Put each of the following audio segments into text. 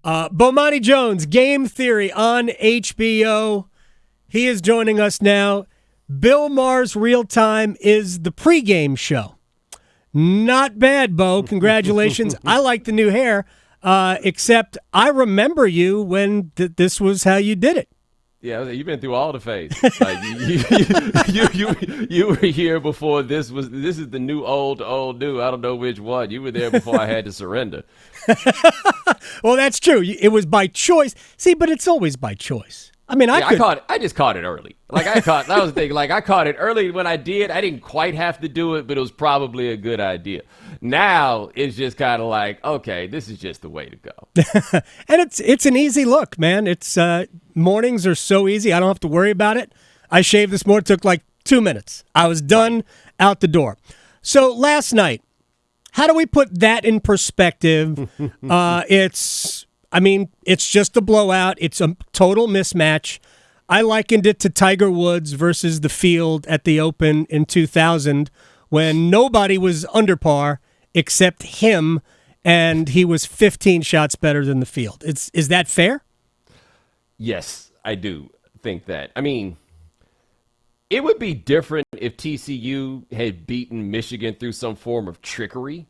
Bomani Jones, Game Theory on HBO. He is joining us now. Bill Maher's Real Time is the pregame show. Not bad, Bo. Congratulations. I like the new hair, except I remember you when this was how you did it. Yeah, you've been through all the phases. Like, you were here before this is the new old new. I don't know which one. You were there before I had to surrender. Well, that's true. It was by choice. See, but it's always by choice. I mean, I just caught it early. That was the thing. Like, I caught it early when I did. I didn't quite have to do it, but it was probably a good idea. Now it's just kind of like, okay, this is just the way to go. And it's an easy look, man. It's mornings are so easy. I don't have to worry about it. I shaved this morning. It took like 2 minutes. I was done, out the door. So last night, how do we put that in perspective? It's just a blowout. It's a total mismatch. I likened it to Tiger Woods versus the field at the Open in 2000 when nobody was under par except him, and he was 15 shots better than the field. Is that fair? Yes, I do think that. I mean, it would be different if TCU had beaten Michigan through some form of trickery,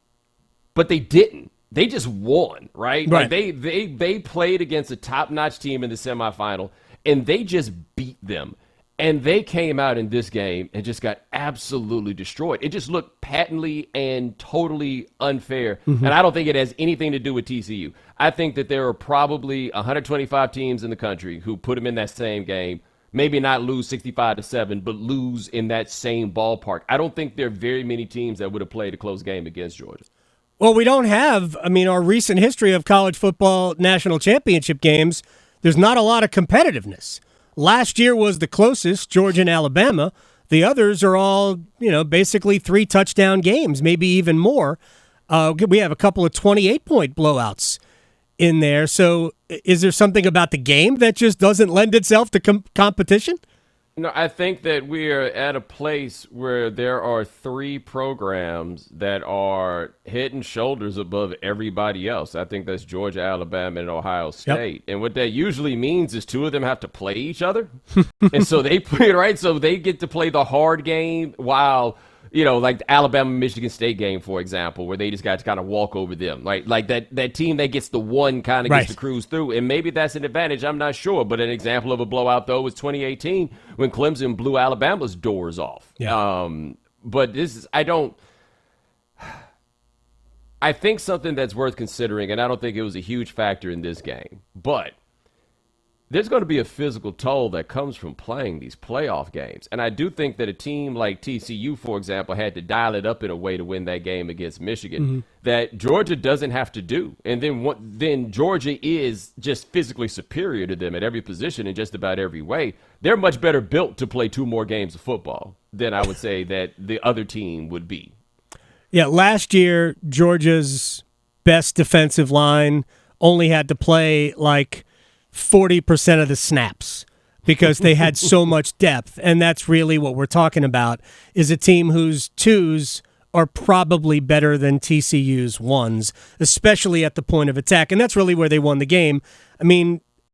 but they didn't. They just won, right? Right. Like they played against a top-notch team in the semifinal, and they just beat them. And they came out in this game and just got absolutely destroyed. It just looked patently and totally unfair. Mm-hmm. And I don't think it has anything to do with TCU. I think that there are probably 125 teams in the country who put them in that same game, maybe not lose 65-7, but lose in that same ballpark. I don't think there are very many teams that would have played a close game against Georgia. Well, we don't have, our recent history of college football national championship games, there's not a lot of competitiveness. Last year was the closest, Georgia and Alabama. The others are all, basically 3 touchdown games, maybe even more. We have a couple of 28-point blowouts in there. So is there something about the game that just doesn't lend itself to competition? No, I think that we are at a place where there are 3 programs that are head and shoulders above everybody else. I think that's Georgia, Alabama, and Ohio State. Yep. And what that usually means is 2 of them have to play each other. And so they play, right? So they get to play the hard game while, like the Alabama-Michigan State game, for example, where they just got to kind of walk over them. Like that team that gets the one kind of gets to cruise through. And maybe that's an advantage. I'm not sure. But an example of a blowout, though, was 2018 when Clemson blew Alabama's doors off. Yeah. But I think something that's worth considering, and I don't think it was a huge factor in this game, but there's going to be a physical toll that comes from playing these playoff games. And I do think that a team like TCU, for example, had to dial it up in a way to win that game against Michigan that Georgia doesn't have to do. And then Georgia is just physically superior to them at every position in just about every way. They're much better built to play 2 more games of football than I would say that the other team would be. Yeah, last year, Georgia's best defensive line only had to play like 40% of the snaps because they had so much depth. And that's really what we're talking about, is a team whose 2s are probably better than TCU's 1s, especially at the point of attack. And that's really where they won the game.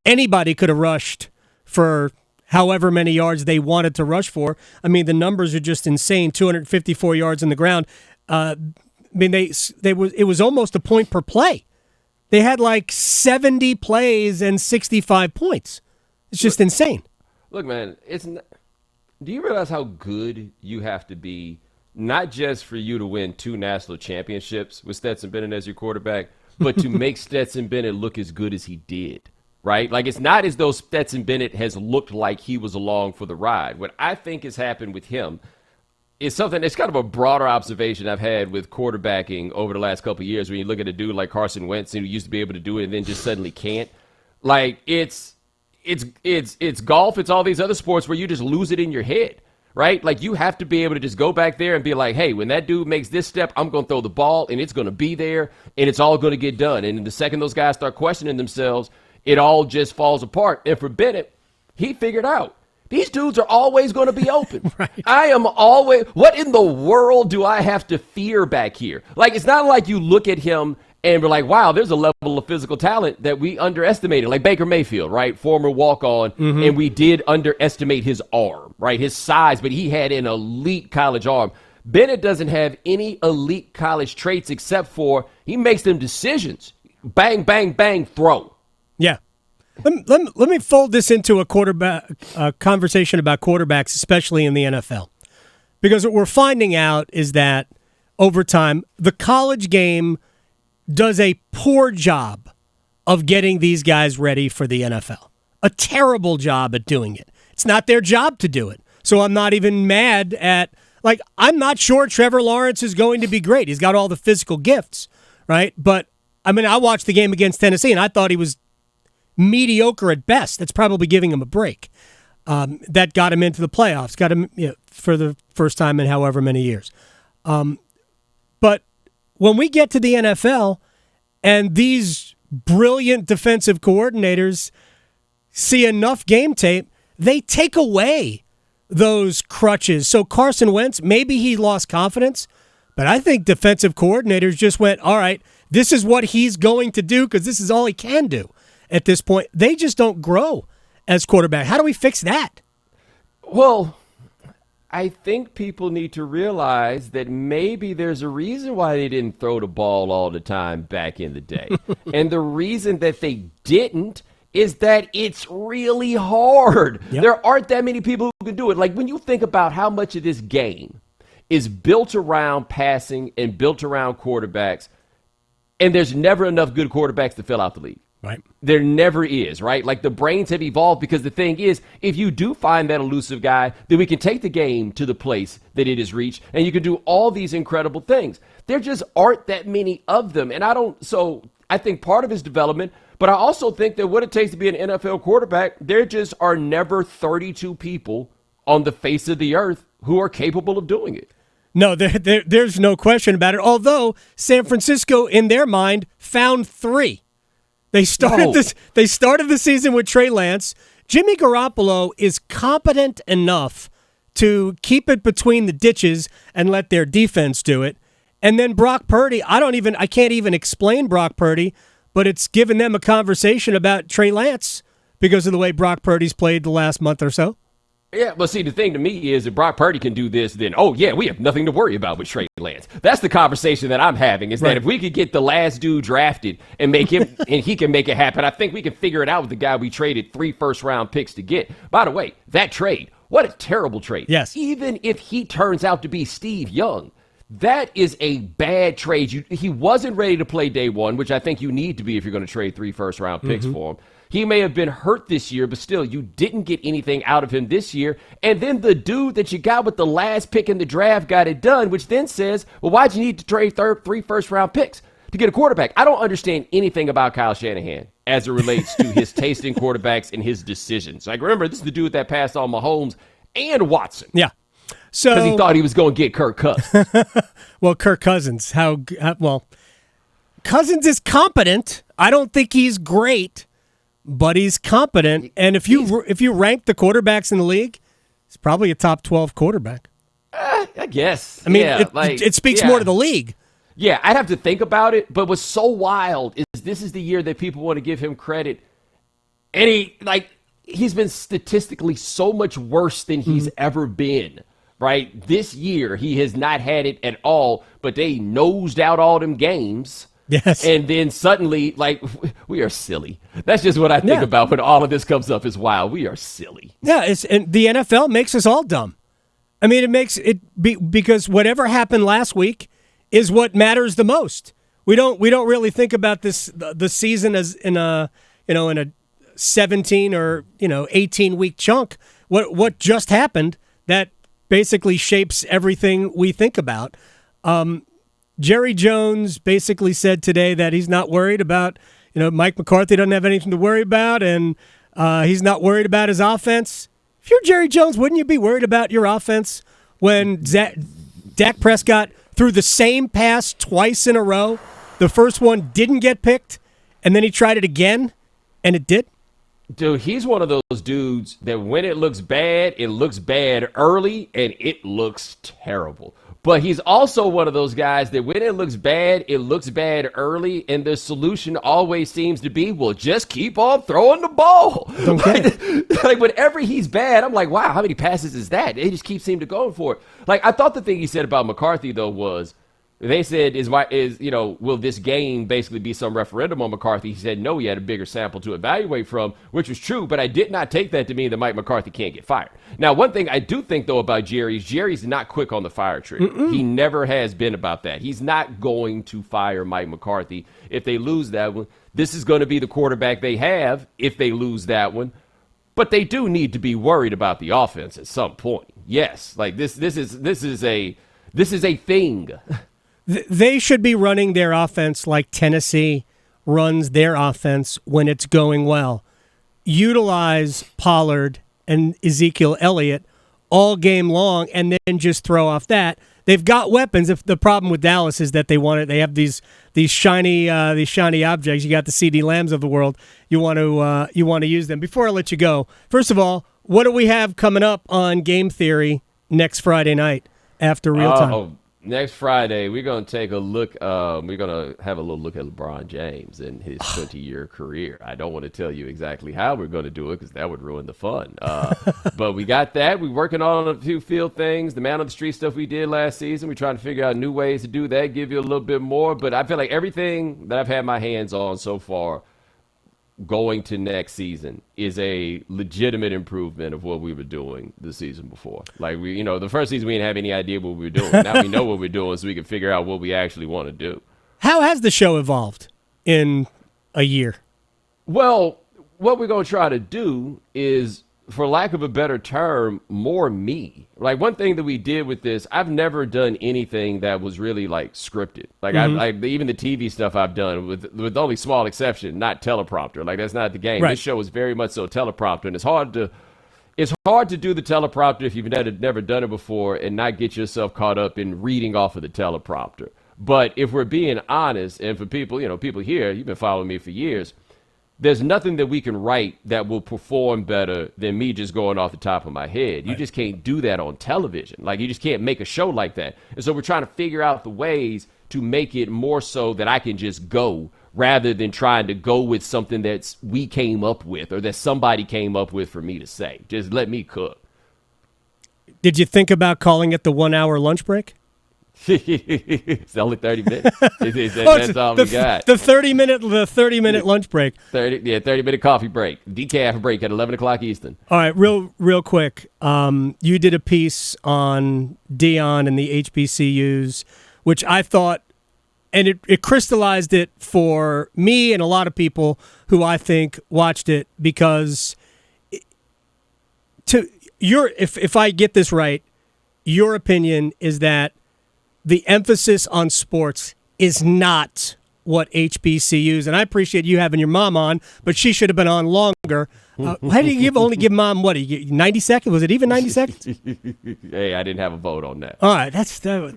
Anybody could have rushed for however many yards they wanted to rush for. The numbers are just insane. 254 yards on the ground. It was almost a point per play. They had like 70 plays and 65 points. It's just insane. Look, man, do you realize how good you have to be, not just for you to win 2 national championships with Stetson Bennett as your quarterback, but to make Stetson Bennett look as good as he did, right? Like, it's not as though Stetson Bennett has looked like he was along for the ride. What I think has happened with him is something that's kind of a broader observation I've had with quarterbacking over the last couple of years. When you look at a dude like Carson Wentz who used to be able to do it and then just suddenly can't. Like, it's golf. It's all these other sports where you just lose it in your head, right? Like, you have to be able to just go back there and be like, hey, when that dude makes this step, I'm going to throw the ball and it's going to be there and it's all going to get done. And the second those guys start questioning themselves, it all just falls apart. And for Bennett, he figured out, these dudes are always going to be open. Right. What in the world do I have to fear back here? Like, it's not like you look at him And we're like, wow, there's a level of physical talent that we underestimated, like Baker Mayfield, right? Former walk-on, and we did underestimate his arm, right? His size, but he had an elite college arm. Bennett doesn't have any elite college traits except for he makes them decisions. Bang, bang, bang, throw. Yeah. Let me fold this into a conversation about quarterbacks, especially in the NFL. Because what we're finding out is that over time, the college game does a poor job of getting these guys ready for the NFL. A terrible job at doing it. It's not their job to do it. So I'm not even mad at, like, I'm not sure Trevor Lawrence is going to be great. He's got all the physical gifts, right? But, I mean, I watched the game against Tennessee, and I thought he was mediocre at best. That's probably giving him a break. That got him into the playoffs, got him for the first time in however many years. But when we get to the NFL and these brilliant defensive coordinators see enough game tape, they take away those crutches. So Carson Wentz, maybe he lost confidence, but I think defensive coordinators just went, all right, this is what he's going to do because this is all he can do at this point. They just don't grow as quarterback. How do we fix that? Well, I think people need to realize that maybe there's a reason why they didn't throw the ball all the time back in the day. And the reason that they didn't is that it's really hard. Yep. There aren't that many people who can do it. Like when you think about how much of this game is built around passing and built around quarterbacks, and there's never enough good quarterbacks to fill out the league. Right. There never is, right? Like the brains have evolved because the thing is, if you do find that elusive guy, then we can take the game to the place that it has reached and you can do all these incredible things. There just aren't that many of them. And I think part of his development, but I also think that what it takes to be an NFL quarterback, there just are never 32 people on the face of the earth who are capable of doing it. No, there's no question about it. Although San Francisco, in their mind, found 3. They started the season with Trey Lance. Jimmy Garoppolo is competent enough to keep it between the ditches and let their defense do it. And then Brock Purdy, I can't even explain Brock Purdy, but it's given them a conversation about Trey Lance because of the way Brock Purdy's played the last month or so. Yeah, but see, the thing to me is if Brock Purdy can do this, then, oh, yeah, we have nothing to worry about with Trey Lance. That's the conversation that I'm having is that if we could get the last dude drafted and make him, and he can make it happen, I think we can figure it out with the guy we traded 3 first-round picks to get. By the way, that trade, what a terrible trade. Yes. Even if he turns out to be Steve Young, that is a bad trade. He wasn't ready to play day one, which I think you need to be if you're going to trade 3 first-round picks for him. He may have been hurt this year, but still, you didn't get anything out of him this year. And then the dude that you got with the last pick in the draft got it done, which then says, well, why'd you need to trade 3 first-round picks to get a quarterback? I don't understand anything about Kyle Shanahan as it relates to his taste in quarterbacks and his decisions. Like, remember, this is the dude that passed on Mahomes and Watson. Yeah. Because he thought he was going to get Kirk Cousins. Well, Kirk Cousins, Cousins is competent. I don't think he's great, but he's competent. And if you rank the quarterbacks in the league, he's probably a top 12 quarterback. I guess. I mean, it speaks more to the league. Yeah, I'd have to think about it. But what's so wild is this is the year that people want to give him credit. And he's been statistically so much worse than he's ever been. Right? This year, he has not had it at all, but they nosed out all them games. Yes. And then suddenly, we are silly. That's just what I think about when all of this comes up is, wow, we are silly. Yeah, and the NFL makes us all dumb. I mean, it makes it because whatever happened last week is what matters the most. We don't really think about the season as in a 17 or 18 week chunk. What just happened that basically shapes everything we think about. Jerry Jones basically said today that he's not worried about, Mike McCarthy doesn't have anything to worry about, and he's not worried about his offense. If you're Jerry Jones, wouldn't you be worried about your offense when Dak Prescott threw the same pass twice in a row? The first one didn't get picked, and then he tried it again, and it did? Dude, he's one of those dudes that when it looks bad early, and it looks terrible. But he's also one of those guys that when it looks bad early, and the solution always seems to be, well, just keep on throwing the ball. Like whenever he's bad, I'm like, wow, how many passes is that? They just keep seeming to go for it. Like I thought the thing he said about McCarthy though was, they said, will this game basically be some referendum on McCarthy? He said, no, he had a bigger sample to evaluate from, which was true, but I did not take that to mean that Mike McCarthy can't get fired. Now, one thing I do think, though, about Jerry's not quick on the fire trigger. He never has been about that. He's not going to fire Mike McCarthy if they lose that one. This is going to be the quarterback they have if they lose that one. But they do need to be worried about the offense at some point. Yes, like this is a thing. They should be running their offense like Tennessee runs their offense when it's going well. Utilize Pollard and Ezekiel Elliott all game long and then just throw off that. They've got weapons. If the problem with Dallas is that they have these shiny objects. You got the CD Lambs of the world. You want to use them. Before I let you go, first of all, what do we have coming up on Game Theory next Friday night after Real Time? Next Friday, we're going to take a look. We're going to have a little look at LeBron James and his 20-year career. I don't want to tell you exactly how we're going to do it because that would ruin the fun. But we got that. We're working on a few field things. The man on the street stuff we did last season. We're trying to figure out new ways to do that, give you a little bit more. But I feel like everything that I've had my hands on so far going to next season is a legitimate improvement of what we were doing the season before. Like the first season we didn't have any idea what we were doing. Now we know what we're doing, so we can figure out what we actually want to do. How has the show evolved in a year? Well, what we're going to try to do is, for lack of a better term, more me. Like one thing that we did with this, I've never done anything that was really like scripted. Like even the TV stuff I've done with only small exception, not teleprompter. Like that's not the game. Right. This show is very much so teleprompter, and it's hard to do the teleprompter if you've never done it before and not get yourself caught up in reading off of the teleprompter. But if we're being honest, and for people, people here, you've been following me for years, there's nothing that we can write that will perform better than me just going off the top of my head. You just can't do that on television. Like, you just can't make a show like that. And so we're trying to figure out the ways to make it more so that I can just go rather than trying to go with something that we came up with or that somebody came up with for me to say. Just let me cook. Did you think about calling it the 1 hour lunch break? It's only 30 minutes. That's all we got. The 30-minute lunch break. 30-minute coffee break. Decaf break at 11 o'clock Eastern. All right, real quick. You did a piece on Deion and the HBCUs, which I thought, and it crystallized it for me and a lot of people who I think watched it, because if I get this right, your opinion is that the emphasis on sports is not what HBCUs, and I appreciate you having your mom on, but she should have been on longer. Why did you only give mom, 90 seconds? Was it even 90 seconds? Hey, I didn't have a vote on that. All right, that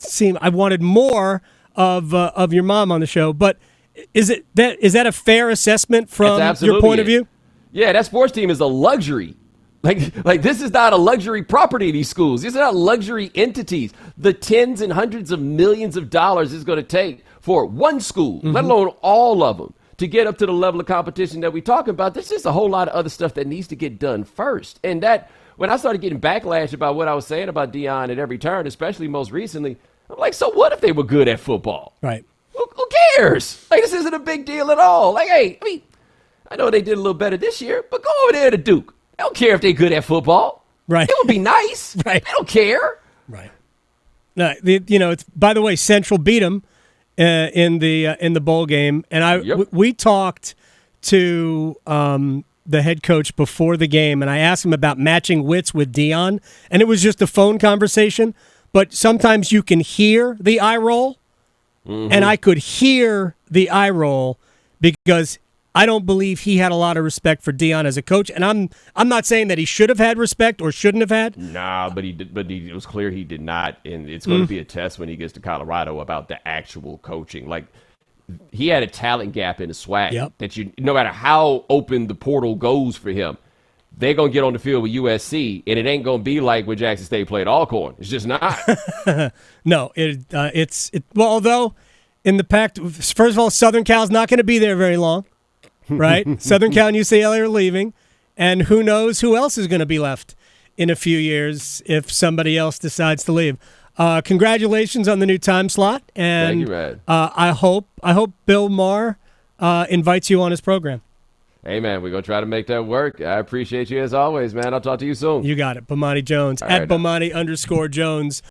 seemed, I wanted more of your mom on the show, but is that a fair assessment from your point of view? Yeah, that sports team is a luxury. Like this is not a luxury property, these schools. These are not luxury entities. The tens and hundreds of millions of dollars it's going to take for one school, let alone all of them, to get up to the level of competition that we're talking about. There's just a whole lot of other stuff that needs to get done first. And that, when I started getting backlash about what I was saying about Deion at every turn, especially most recently, I'm like, so what if they were good at football? Right. Who cares? Like, this isn't a big deal at all. Like, hey, I know they did a little better this year, but go over there to Duke. I don't care if they're good at football. Right. It would be nice. Right. I don't care. Right. No, it's, by the way, Central beat them in the bowl game, and we talked to the head coach before the game, and I asked him about matching wits with Deion, and it was just a phone conversation, but sometimes you can hear the eye roll, and I could hear the eye roll because I don't believe he had a lot of respect for Deion as a coach, and I'm not saying that he should have had respect or shouldn't have had. Nah, but it was clear he did not, and it's going to be a test when he gets to Colorado about the actual coaching. Like, he had a talent gap in his swag that no matter how open the portal goes for him, they're going to get on the field with USC, and it ain't going to be like when Jackson State played Alcorn. It's just not. No, well, although in the Pac, first of all, Southern Cal's not going to be there very long, right? Southern Cal and UCLA are leaving, and who knows who else is going to be left in a few years if somebody else decides to leave. Congratulations on the new time slot, and Thank you, Rad. I hope Bill Maher invites you on his program. Hey, man, we're going to try to make that work. I appreciate you as always, man. I'll talk to you soon. You got it. Bomani Jones, All at right. Bomani_Jones.